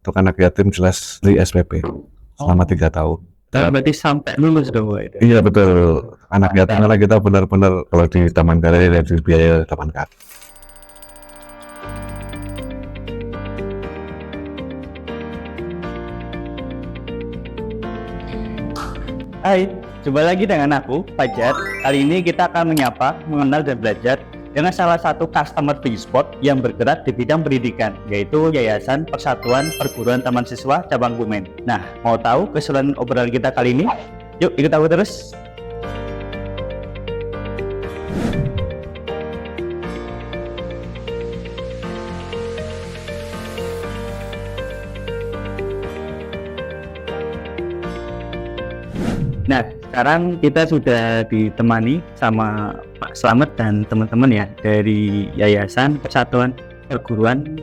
untuk anak yatim jelas di SPP selama 3 tahun. Berarti sampai lulus dong Pak itu? Iya betul, anak yatim karena kita benar-benar kalau di Taman Karya dari biaya Taman Karya. Hai, jumpa lagi dengan aku, Fajar. Kali ini kita akan menyapa, mengenal dan belajar dengan salah satu customer B-Sport yang bergerak di bidang pendidikan, yaitu Yayasan Persatuan Perguruan Taman Siswa Cabang Kebumen. Nah, mau tahu keseruan obrolan kita kali ini? Yuk ikut aku terus. Nah, sekarang kita sudah ditemani sama Pak Slamet dan teman-teman ya dari Yayasan Persatuan Perguruan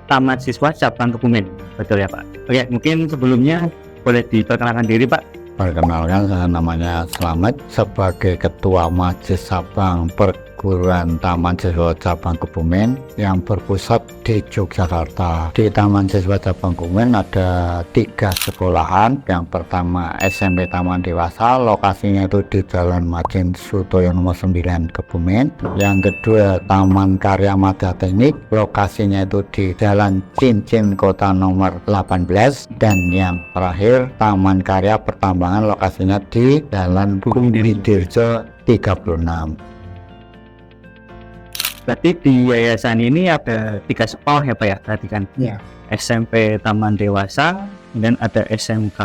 Taman Siswa Cabang Kebumen. Betul ya Pak? Oke, mungkin sebelumnya boleh diperkenalkan diri Pak. Perkenalkan, saya namanya Slamet sebagai Ketua Majelis Cabang Perguruan Taman Siswa Cabang Kebumen yang berpusat di Yogyakarta. Di Taman Siswa Cabang Kebumen ada 3 sekolahan. Yang pertama SMP Taman Dewasa, lokasinya itu di Jalan Majen Sutoyo nomor 9 Kebumen. Yang kedua Taman Karya Madya Teknik, lokasinya itu di Jalan Cincin Kota nomor 18. Dan yang terakhir Taman Karya Pertambangan, lokasinya di Jalan Bumi Dirjo 36. Berarti di yayasan ini ada 3 sekolah ya Pak ya? Berarti kan? Ya. SMP Taman Dewasa, kemudian ada SMK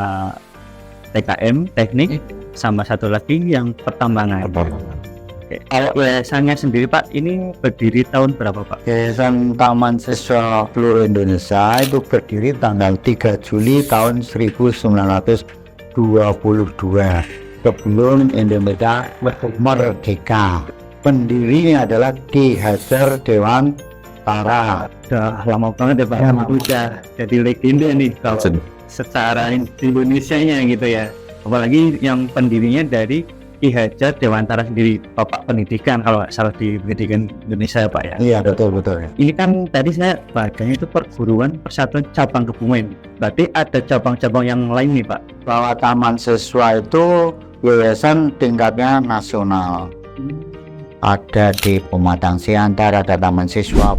TKM Teknik, sama satu lagi yang Pertambangan. Oke. Kalau yayasannya sendiri Pak, ini berdiri tahun berapa Pak? Yayasan Taman Siswa seluruh Indonesia itu berdiri tanggal 3 Juli tahun 1922 sebelum Indonesia merdeka. Pendirinya adalah Ki Hajar Dewantara. Udah lama banget ya Pak, Ya, udah jadi legenda nih kalau secara Indonesianya gitu ya. Apalagi yang pendirinya dari Ki Hajar Dewantara sendiri, Bapak Pendidikan kalau nggak salah di pendidikan Indonesia ya Pak ya. Iya, betul. Ini kan tadi saya bacanya itu Perguruan Persatuan Cabang Kebumen. Berarti ada cabang-cabang yang lain nih Pak. Bahwa Taman Siswa itu yayasan tingkatnya nasional. Ada di Pematang Siantar, ada Taman Siswa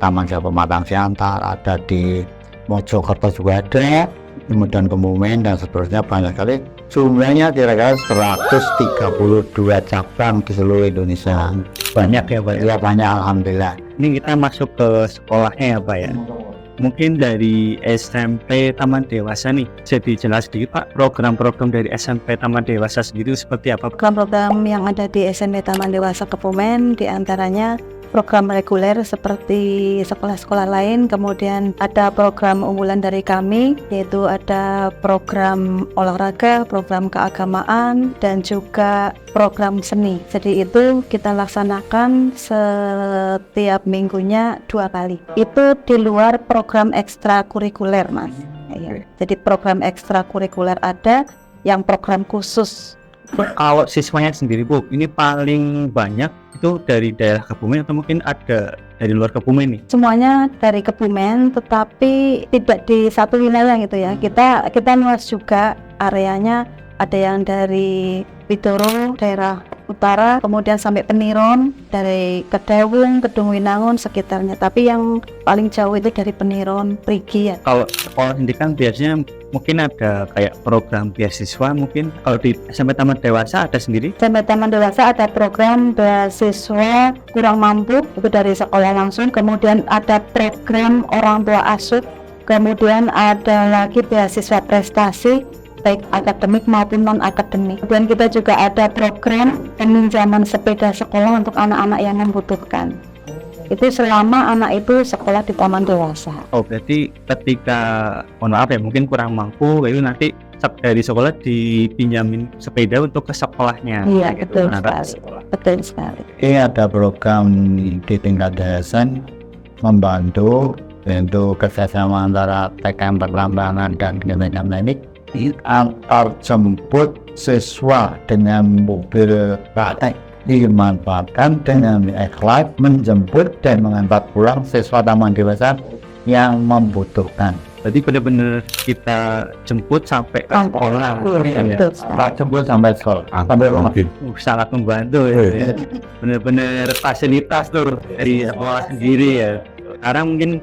Taman Siswa Pematang Siantar, ada di Mojokerto juga ada, kemudian Kebumen dan seterusnya, banyak sekali. Jumlahnya kira-kira 132 cabang di seluruh Indonesia. Banyak ya Pak ya. Ya, banyak, alhamdulillah. Ini kita masuk ke sekolahnya ya Pak ya. Mungkin dari SMP Taman Dewasa nih, jadi jelas sedikit Pak, program-program dari SMP Taman Dewasa sendiri seperti apa? Program-program yang ada di SMP Taman Dewasa Kebumen diantaranya program reguler seperti sekolah-sekolah lain, kemudian ada program unggulan dari kami, yaitu ada program olahraga, program keagamaan, dan juga program seni. Jadi itu kita laksanakan setiap minggunya 2 kali. Itu di luar program ekstrakurikuler Mas. Ya. Jadi program ekstrakurikuler ada, yang program khusus. Kalau siswanya sendiri Bu, ini paling banyak itu dari daerah Kebumen atau mungkin ada dari luar Kebumen nih? Semuanya dari Kebumen, tetapi tidak di satu wilayah gitu ya. Kita luas juga areanya, ada yang dari Widoro, daerah utara, kemudian sampai Peniron, dari Kedawung, Kedung Winangun, sekitarnya. Tapi yang paling jauh itu dari Peniron, Prigi ya. Kalau sekolah ini kan biasanya mungkin ada kayak program beasiswa, mungkin kalau di SMP Taman Dewasa ada sendiri? SMP Taman Dewasa ada program beasiswa kurang mampu, itu dari sekolah langsung. Kemudian ada program orang tua asuh, kemudian ada lagi beasiswa prestasi, baik akademik maupun non-akademik. Kemudian kita juga ada program peminjaman sepeda sekolah untuk anak-anak yang membutuhkan. Itu selama anak itu sekolah di Taman Dewasa. Oh, berarti ketika mohon maaf ya mungkin kurang mampu, itu nanti dari sekolah dipinjamin sepeda untuk ke sekolahnya. Iya, gitu. betul sekali. Betul sekali. Ini ada program di tingkat yayasan membantu untuk kerjasama antara TKM Pertambangan dan Kementerian Teknik antar jemput siswa dengan mobil praktek, dimanfaatkan dengan ikhlas menjemput dan mengantar pulang siswa Taman Dewasa yang membutuhkan. Jadi benar-benar kita jemput sampai ke sekolah. Betul. Tak jemput sampai sekolah, sampai rumah. Sangat membantu ya. Benar-benar fasilitas tuh dari sekolah sendiri ya. Sekarang mungkin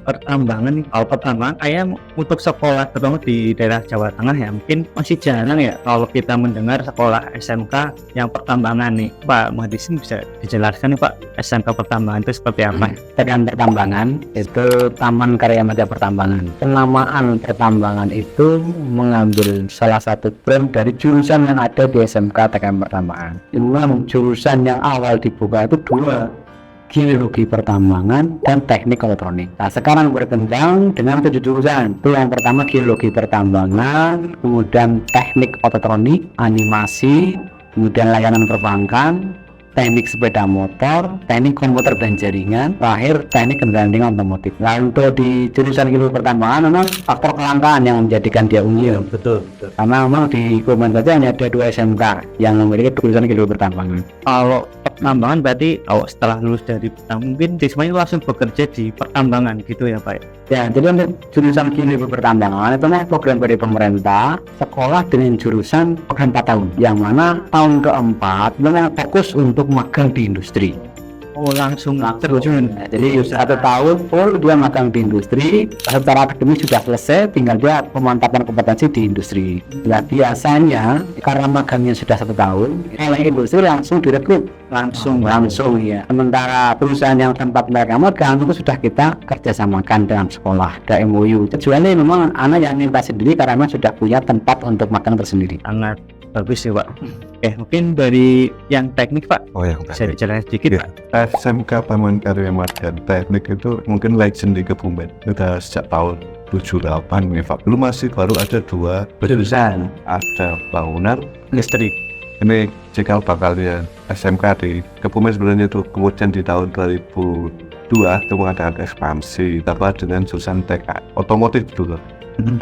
pertambangan nih, pertama kayak untuk sekolah terutama di daerah Jawa Tengah ya mungkin masih jarang ya kalau kita mendengar sekolah SMK yang pertambangan nih. Pak Muhadisin bisa dijelaskan nih Pak, SMK pertambangan itu seperti apa? Dengan pertambangan itu Taman Karya Madya Pertambangan. Penamaan pertambangan itu mengambil salah satu brand dari jurusan yang ada di SMK TKM Pertambangan. Memang jurusan yang awal dibuka itu dua, geologi pertambangan dan teknik elektronik. Nah sekarang berkembang dengan 7 jurusan. Itu yang pertama geologi pertambangan, kemudian teknik elektronik, animasi, kemudian layanan perbankan, teknik sepeda motor, teknik komputer dan jaringan, terakhir teknik kendaraan ringan otomotif. Nah untuk di jurusan geologi pertambangan memang faktor kelangkaan yang menjadikan dia unggul. Betul. Karena memang di Kuman saja hanya ada 2 SMK yang memiliki jurusan geologi pertambangan. Kalau pertambangan berarti kalau setelah lulus dari pertambangan mungkin siswanya langsung bekerja di pertambangan gitu ya Pak? Ya, jadi untuk jurusan geologi pertambangan itu program dari pemerintah sekolah dengan jurusan program 4 tahun, yang mana tahun keempat memang fokus untuk magang di industri. Oh langsung Terjun. Jadi 1 tahun full dia magang di industri, secara akademis sudah selesai, tinggal dia pemantapan kompetensi di industri. Nah biasanya karena magangnya sudah 1 tahun, oleh industri langsung direkrut langsung ya. Sementara perusahaan yang tempat mereka magang itu sudah kita kerjasamakan dengan sekolah, ada MOU. Tujuannya memang anak yang minta sendiri karena memang sudah punya tempat untuk magang tersendiri. sangat bagus ya Pak. Mungkin dari yang teknik Pak Oh ya, bisa dijelaskan sedikit Ya, Pak. SMK Taman Karya Madya Teknik itu mungkin legend di Kebumen. Udah sejak tahun 78 nih Pak. Dulu masih baru ada 2 jurusan, ada bangunan, Listrik. ini cikal bakalnya SMK di Kebumen sebenarnya itu. Kemudian di tahun 2002 itu mengadakan ekspansi, tapi dengan jurusan TK otomotif dulu.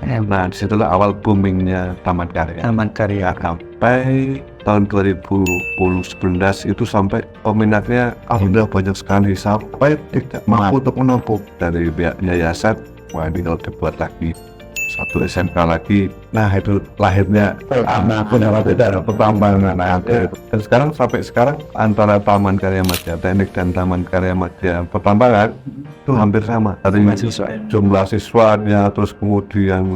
Nah disitulah awal boomingnya Taman Karya. Taman Karya. Sampai tahun 2011 itu sampai peminatnya alhamdulillah banyak sekali, sampai tidak mampu untuk menampung dari pihak yayasan. Wah ini kalau dibuat lagi satu SMK lagi, nah itu lahirnya pertambangan. Dan sampai sekarang antara Taman Karya Madya Teknik dan Taman Karya Madya Pertambangan itu hampir sama dari jumlah siswanya, terus kemudian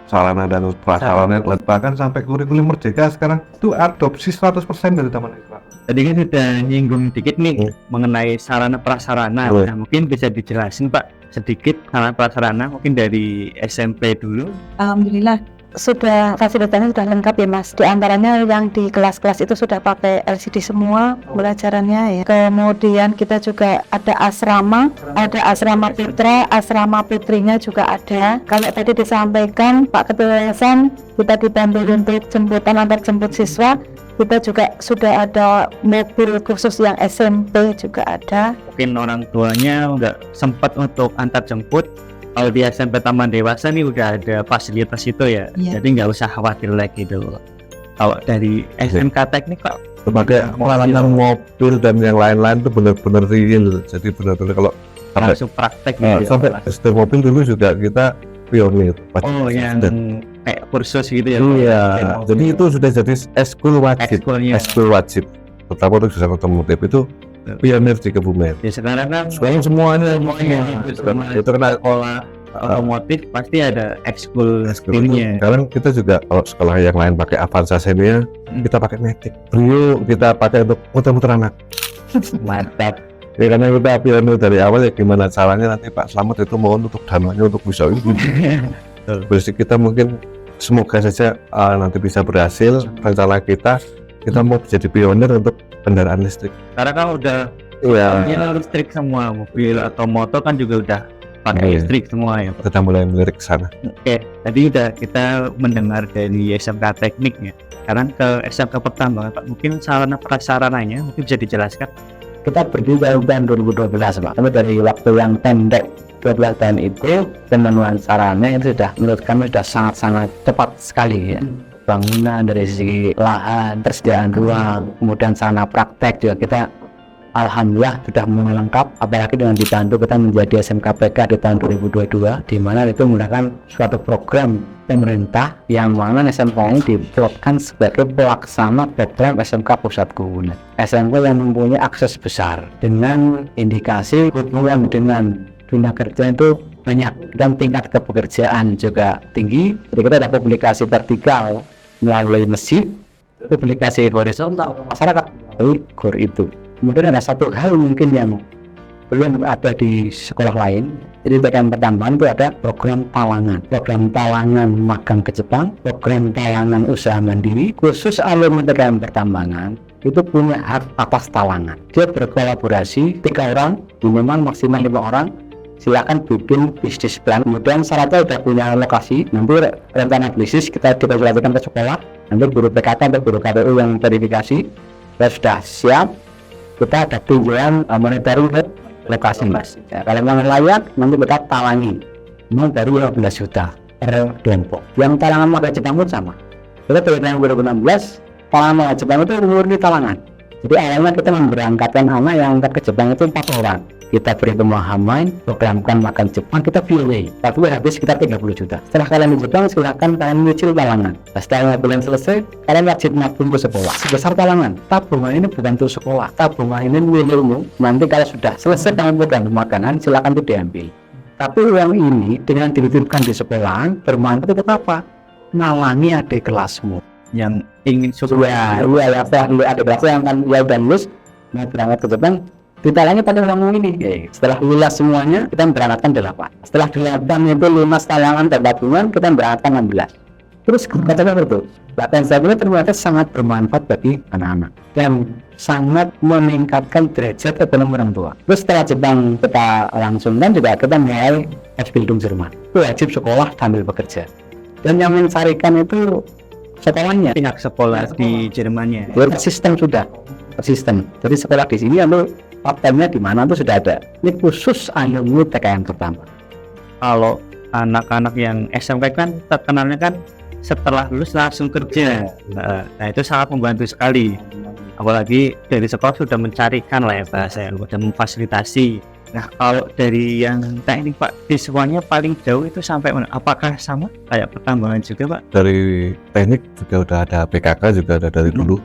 sarana dan prasarana, bahkan sampai kurikulum merdeka sekarang itu adopsi 100% dari Taman Karya. Tadi kan sudah nyinggung dikit nih mengenai sarana prasarana. Nah, mungkin bisa dijelasin Pak sedikit sarana prasarana mungkin dari SMP dulu. Alhamdulillah sudah fasilitasnya sudah lengkap ya Mas. Di antaranya yang di kelas-kelas itu sudah pakai LCD semua pelajarannya ya. Kemudian kita juga ada asrama putra, asrama putrinya juga ada. Kalau tadi disampaikan Pak Ketua Yayasan, kita dibantu untuk jemputan antar jemput siswa. Kita juga sudah ada mobil khusus yang SMP juga ada. Mungkin orang tuanya nggak sempat untuk antar jemput. Kalau di SMP Taman Dewasa nih udah ada fasilitas itu ya, jadi nggak usah khawatir lagi dulu. Kalau dari SMK Teknik Pak, sebagai pelayanan mobil dan yang lain-lain itu benar-benar real. Jadi benar-benar kalau langsung praktek gitu ya, sampai Pak. SD mobil dulu juga kita pionir. Oh yang kayak kursus gitu ya. Iya, jadi itu sudah jadi eskul wajib. Ekskulnya. Eskul wajib. Terutama untuk jurusan otomotif itu pionir di Kebumen. Ya sekarang kan Semuanya itu kena sekolah otomotif pasti ada ekskul skillnya. Sekarang kita juga kalau sekolah yang lain pakai Avanza Senior, kita pakai Matic. Brio kita pakai untuk muter-muter anak. Mantap. Ya karena kita pionir dari awal ya, gimana caranya nanti Pak Slamet itu mohon untuk dananya untuk bisa ini. Basic kita mungkin semoga saja nanti bisa berhasil rencana kita mau jadi pionir untuk kendaraan listrik. Karena kan udah listrik semua, mobil atau motor kan juga udah pakai listrik semua ya. Kita mulai melirik ke sana. Oke, tadi udah kita mendengar dari SMK Teknik ya. Sekarang ke SMK Pertambangan Pak, mungkin sarana prasarananya mungkin bisa dijelaskan. Kita berdiri dari tahun 2012 Pak, tapi dari waktu yang pendek 12 tahun itu pemenuhan sarana itu sudah menurut kami sudah sangat-sangat cepat sekali ya. Bangunan dari segi lahan, persediaan ruang, kemudian sarana praktek juga kita alhamdulillah sudah mulai lengkap, apalagi dengan dibantu kita menjadi SMK PK di tahun 2022, di mana itu menggunakan suatu program pemerintah yang mana SMK ini diplotkan sebagai pelaksana program SMK Pusat Keunggulan. SMK yang mempunyai akses besar dengan indikasi hubungan dengan dunia kerja itu banyak dan tingkat kepekerjaan juga tinggi. Jadi kita ada publikasi vertikal melalui masjid, publikasi horizontal masyarakat melalui GOR itu. Kemudian ada satu hal mungkin yang belum ada di sekolah lain. Jadi bagian pertambahan itu ada program talangan magang ke Jepang, program talangan usaha mandiri. Khusus alumni TKM Pertambangan itu punya hak atas talangan. Dia berkolaborasi 3 orang, memang maksimal 5 orang. Silakan bikin bisnis plan. Kemudian syaratnya sudah punya lokasi. Nanti rencana bisnis kita dipersilakan ke sekolah. Nanti guru PKK atau guru KPU yang verifikasi. Kita sudah siap. Kita ada tujuan monitoring ke lokasi, Mas. Ya, kalau memang layak, nanti kita talangi. Memang dari 15 juta per kelompok. Yang talangan magang Jepang pun sama. Kita dari tahun 2016, talangan magang Jepang itu murni talangan. Jadi awalnya kita memberangkatkan anak yang ke Jepang itu 4 orang. Kita beri pemahaman, programkan makan Jepang, kita pilih. Tapi habis sekitar 30 juta. Setelah kalian di Jepang, silakan kalian nyicil talangan. Setelah bulan selesai, kalian wajib nabung ke sekolah. Sebesar talangan. Tabungan ini bukan untuk sekolah. Tabungan ini ilmu. Nanti kalau sudah selesai dengan program makanan, silakan itu diambil. Tapi uang ini dengan dititipkan di sekolah, bermanfaat untuk apa? Nalangi adik kelasmu yang ingin ya ada berapa yang akan ya udah lulus mau berangkat ke Jepang, kita lagi pada ngomong ini. Setelah lulus semuanya kita berangkatkan 8. Setelah 8 itu lunas talangan dan tabungan, kita berangkatkan 16. Terus katakan itu bahkan saya bilang ternyata sangat bermanfaat bagi anak-anak dan sangat meningkatkan derajat ekonomi orang tua. Terus setelah Jepang kita langsung dan juga kita mulai Ausbildung Jerman. Itu wajib sekolah sambil bekerja, dan yang mencarikan itu sekolahnya, pihak sekolah di Jermannya. Sistem sudah sistem. Jadi sekolah di sini lalu part-time-nya di mana itu sudah ada. Ini khusus alumni TKM pertama. Kalau anak-anak yang SMK kan terkenalnya kan setelah lulus langsung kerja. Nah itu sangat membantu sekali. Apalagi dari sekolah sudah mencarikan lah ya bahasa, sudah memfasilitasi. Nah kalau dari yang teknik Pak, siswanya paling jauh itu sampai mana? Apakah sama kayak pertambangan juga Pak? Dari teknik juga udah ada PKK juga ada dari dulu.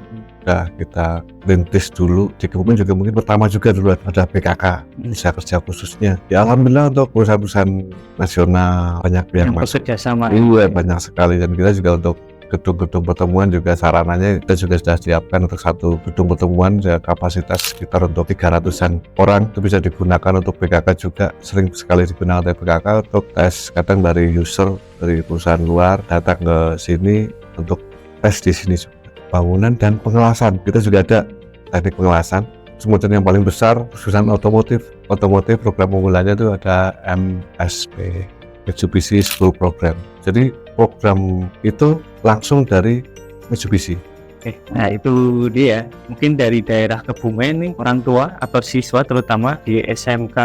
Udah kita rintis dulu. Di Kebumen juga mungkin pertama juga dulu ada PKK, usaha kerja khususnya. Ya alhamdulillah untuk perusahaan-perusahaan nasional banyak yang masuk. Bekerja sama. Iya banyak sekali, dan kita juga untuk gedung-gedung pertemuan juga sarananya kita juga sudah siapkan untuk satu gedung pertemuan ya, kapasitas sekitar untuk 300-an orang. Itu bisa digunakan untuk PKK juga, sering sekali digunakan oleh PKK untuk tes. Kadang dari user dari perusahaan luar datang ke sini untuk tes di sini juga. Bangunan dan pengelasan, kita juga ada teknik pengelasan. Kemudian yang paling besar khususan otomotif program unggulannya itu ada MSP, Mitsubishi School Program. Jadi program itu langsung dari Mitsubishi. Nah itu dia, mungkin dari daerah Kebumen nih, orang tua atau siswa terutama di SMK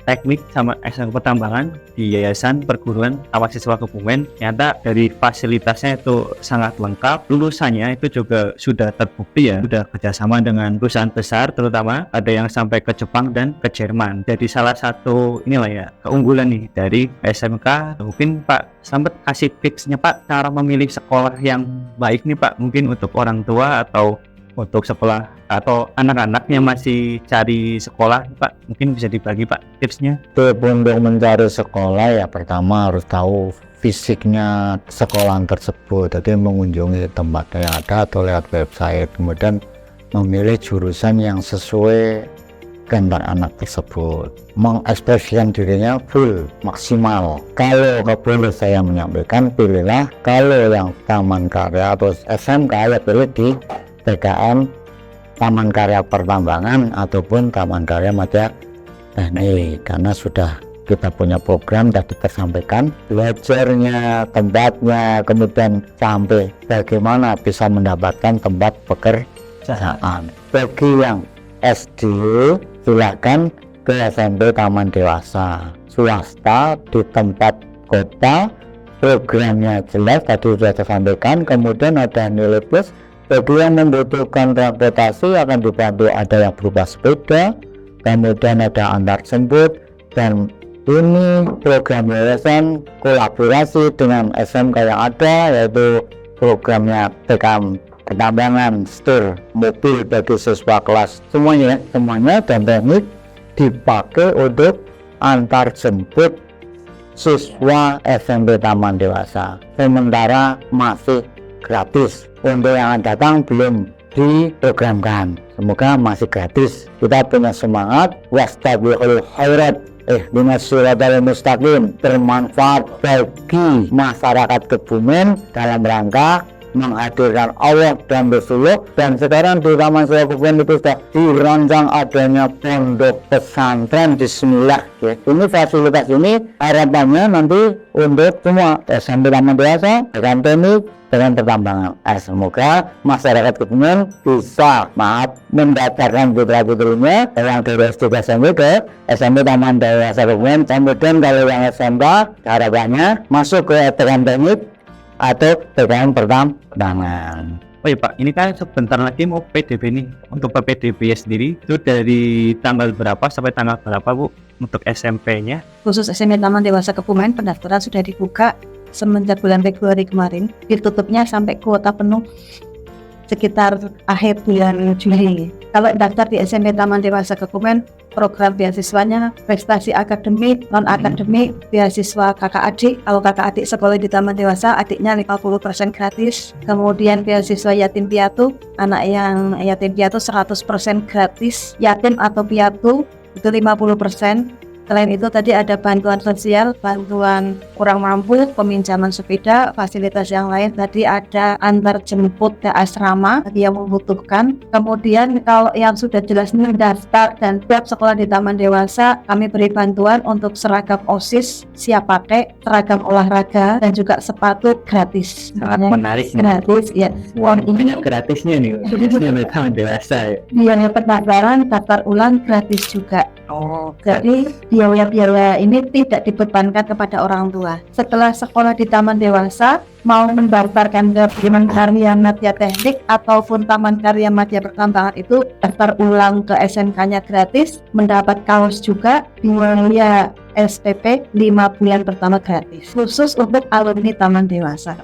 Teknik sama SMK Pertambangan di Yayasan Perguruan Taman Siswa Kebumen, ternyata dari fasilitasnya itu sangat lengkap. Lulusannya itu juga sudah terbukti ya, sudah kerjasama dengan perusahaan besar, terutama ada yang sampai ke Jepang dan ke Jerman. Jadi salah satu inilah ya keunggulan nih dari SMK. Mungkin Pak Slamet kasih tipsnya Pak, cara memilih sekolah yang baik nih Pak, mungkin untuk orang tua atau untuk sekolah atau anak-anak yang masih cari sekolah Pak, mungkin bisa dibagi Pak tipsnya. Untuk mencari sekolah ya pertama harus tahu fisiknya sekolah tersebut, jadi mengunjungi tempatnya yang ada atau lewat website, kemudian memilih jurusan yang sesuai kehendak anak tersebut, mengekspresikan dirinya full maksimal. Kalau boleh saya menyampaikan, pilihlah kalau yang Taman Karya atau SMK ya pilih di TKM Taman Karya Pertambangan ataupun Taman Karya Madya Teknik, karena sudah kita punya program dan kita sampaikan belajarnya, tempatnya, kemudian sampai bagaimana bisa mendapatkan tempat pekerjaan. Bagi yang SD silakan ke SMP Taman Dewasa swasta di tempat kota, programnya jelas tadi sudah saya sampaikan, kemudian ada nilai plus Bagi yang membutuhkan transportasi akan dibantu, ada yang berupa sepeda, kemudian ada antar jemput, dan ini program yayasan kolaborasi dengan SMK yang ada, yaitu programnya TKM Pertambangan Setir mobil bagi siswa kelas semuanya dan teknik dipakai untuk antar jemput siswa SMP Taman Dewasa, sementara masih gratis. Untuk yang datang belum diprogramkan, semoga masih gratis. Kita punya semangat wastabiqul khairat ihdinas siratal mustaqim, bermanfaat bagi masyarakat Kebumen dalam rangka menghadirkan Allah dan Rasulullah. Dan sekarang di Taman Siswa Kebumen itu sudah dirancang adanya pondok pesantren. Bismillah ya. Ini fasilitas ini harapannya nanti untuk semua SMP Taman Dewasa dengan teknik dengan pertambangan. Semoga masyarakat Kebumen bisa mendaftarkan putra-putrinya yang dari SD SMP ke SMP Taman Dewasa Kebumen. Kemudian kalau yang SMK harapannya masuk ke teknik atau PTN pertambangan. Oh iya Pak, ini kan sebentar lagi mau PDB nih. Untuk PDB sendiri itu dari tanggal berapa sampai tanggal berapa Bu untuk SMP-nya? Khusus SMP Taman Dewasa Kebumen pendaftaran sudah dibuka semenjak bulan Februari kemarin, ditutupnya sampai kuota penuh sekitar akhir bulan Juli. Kalau daftar di SMP Taman Dewasa Kebumen, program beasiswanya prestasi akademik, non akademik, beasiswa kakak adik. Kalau kakak adik sekolah di Taman Dewasa, adiknya 50% gratis. Kemudian beasiswa yatim piatu, anak yang yatim piatu 100% gratis. Yatim atau piatu itu 50%. Selain itu tadi ada bantuan sosial, bantuan kurang mampu, peminjaman sepeda, fasilitas yang lain. Tadi ada antar jemput ke asrama bagi yang membutuhkan. Kemudian kalau yang sudah jelas mendaftar dan siap sekolah di Taman Dewasa, kami beri bantuan untuk seragam OSIS siap pakai, seragam olahraga, dan juga sepatu gratis. Sangat menarik. Gratis ya. Uang ini Gratisnya nih, gratisnya di Taman Dewasa ya. biaya pendaftaran, daftar ulang gratis juga. Oh, Jadi biaya-biaya ini tidak dibebankan kepada orang tua. Setelah sekolah di Taman Dewasa, mau mendaftarkan ke Taman Karya Madya Teknik ataupun Taman Karya Madya Pertambangan itu daftar ulang ke SMK-nya gratis, mendapat kaos juga, biaya SPP 5 bulan pertama gratis. Khusus untuk alumni Taman Dewasa.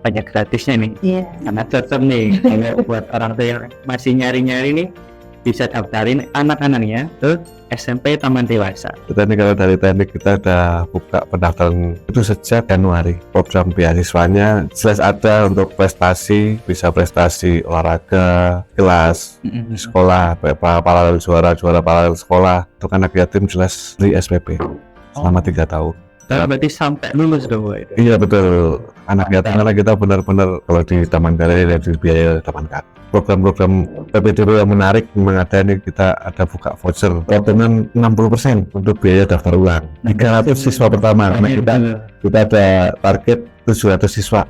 banyak gratisnya nih. Iya. Karena cocok nih kalau buat orang tua yang masih nyari-nyari nih, bisa daftarin anak-anaknya ke SMP Taman Dewasa. Kita ini kalau dari teknik kita udah buka pendaftaran itu sejak Januari. Program beasiswanya jelas ada untuk prestasi, bisa prestasi olahraga, kelas, sekolah, paralel juara paralel sekolah. Untuk anak yatim jelas di SPP selama 3 tahun. Dan berarti sampai lulus dong Bu itu. Iya betul, anak yatim karena kita benar-benar kalau di Taman Karya di biaya Taman Karya. Program-program PPDB yang menarik memang ada nih, kita ada buka voucher potongan 60% untuk biaya daftar ulang 300 siswa pertama karena kita ada target 700 siswa.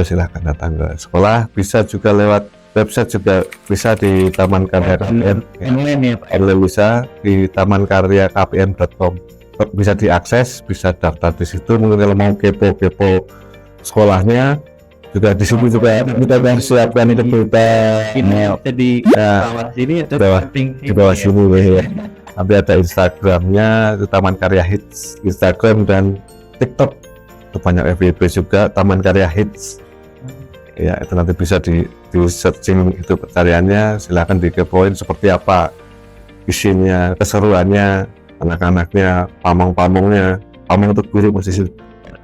Silahkan datang ke sekolah, bisa juga lewat website, juga bisa di Taman Karya KPN Online ya Pak. bisa di Taman Karya KPN.com, bisa diakses, bisa daftar di situ. Mungkin kalau mau kepo sekolahnya juga di situ juga kita harus siapkan itu berupa email. Jadi Nah, bawah sini atau di bawah sini ya. Nanti ada Instagramnya, itu Taman Karya Hits, Instagram dan TikTok. Itu banyak FYP juga, Taman Karya Hits. Ya, itu nanti bisa di searching itu pencariannya, silakan dikepoin seperti apa isinya, keseruannya, anak-anaknya, pamong-pamongnya, pamong untuk guru masih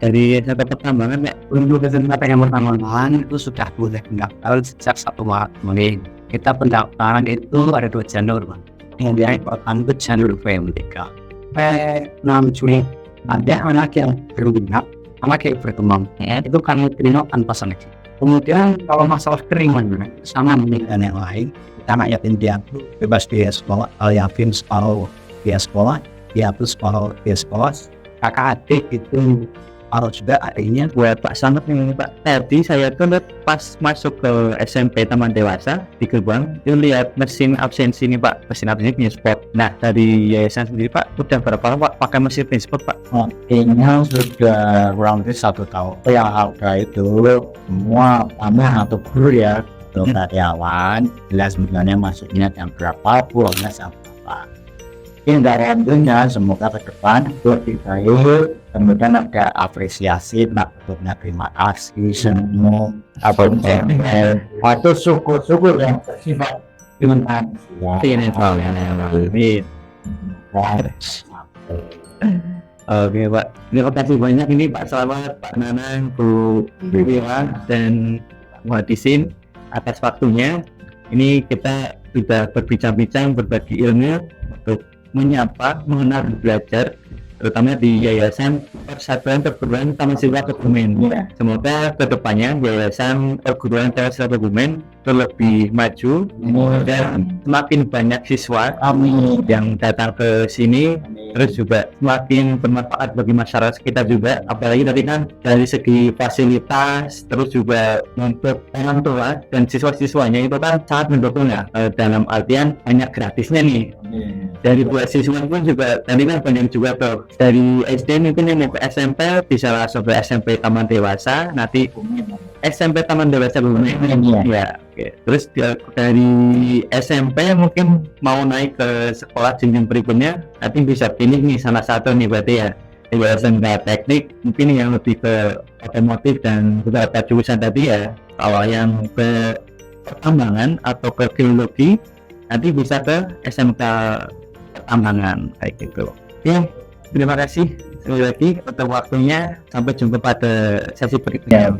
dari SMP Pertambangan ya, untuk SMP yang pertambangan itu sudah boleh mendaftar sejak 1 Maret. Mungkin kita pendaftaran itu ada 2 jalur Pak. Yang pertama itu jalur PM3 6 Juli. Ada anak yang berminat, anak yang berkembang itu karena terima tanpa seleksi. Kemudian kalau masalah keringan sama dengan yang lain, anak yatim piatu bebas biaya sekolah, yatim sekolah biaya sekolah, piatu sekolah biaya sekolah, kakak adik itu harus juga adanya buat Pak Sangat ini Pak. Tadi saya tuh pas masuk ke SMP Taman Dewasa di gerbang itu lihat mesin absensi ini Pak, mesin absensi punya spot. Nah dari yayasan sendiri Pak udah berapa lama Pak pakai mesin spot Pak? Ini sudah kurang lebih 1 tahun. Yang harga itu semua pamer atau guru ya Untuk karyawan, jelas sebenarnya masuknya jam berapa, pulangnya jam berapa. Hingga tentunya semoga ke depan lebih baik. Kemudian ada apresiasi, maksudnya terima kasih semua atau syukur-syukur yang bersifat terima kasih. Amin. Oke Pak, terima kasih banyak ini Pak Slamet, Pak Nanang, Bu Wira, dan Muhadisin atas waktunya. Ini kita sudah berbincang-bincang berbagi ilmu untuk menyapa, mengenal, belajar, terutama di Yayasan Persatuan Perguruan Taman Siswa Kebumen. Semoga kedepannya Yayasan Perguruan Taman Siswa Kebumen lebih maju dan semakin banyak siswa yang datang ke sini, terus juga semakin bermanfaat bagi masyarakat sekitar juga. Apalagi tadi kan dari segi fasilitas, terus juga untuk orang tua dan siswa-siswanya itu kan sangat mendukung ya, dalam artian banyak gratisnya nih. Dari buat siswa pun juga tadi kan banyak juga tuh, dari SD mungkin yang mau ke SMP bisa langsung ke SMP Taman Dewasa, nanti SMP Taman Dewasa Kebumen ya. Oke. Terus dari SMP mungkin mau naik ke sekolah jenjang berikutnya, nanti bisa pilih nih salah satu nih berarti ya, Yayasan Teknik mungkin yang lebih ke otomotif dan beberapa jurusan tadi ya. Kalau yang ke pertambangan atau ke geologi nanti bisa ke SMK Pertambangan kayak gitu. Ya, terima kasih sekali lagi untuk waktunya. Sampai jumpa pada sesi berikutnya.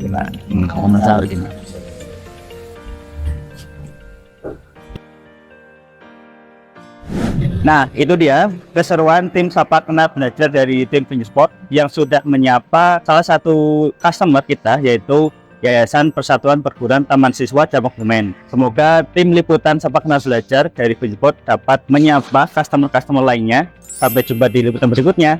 Nah, itu dia keseruan tim Sapa Kenal Belajar dari tim Finsport yang sudah menyapa salah satu customer kita, yaitu Yayasan Persatuan Perguruan Taman Siswa Cabang Kebumen. Semoga tim liputan Sapa Kenal Belajar dari Finsport dapat menyapa customer-customer lainnya. Sampai jumpa di liputan berikutnya.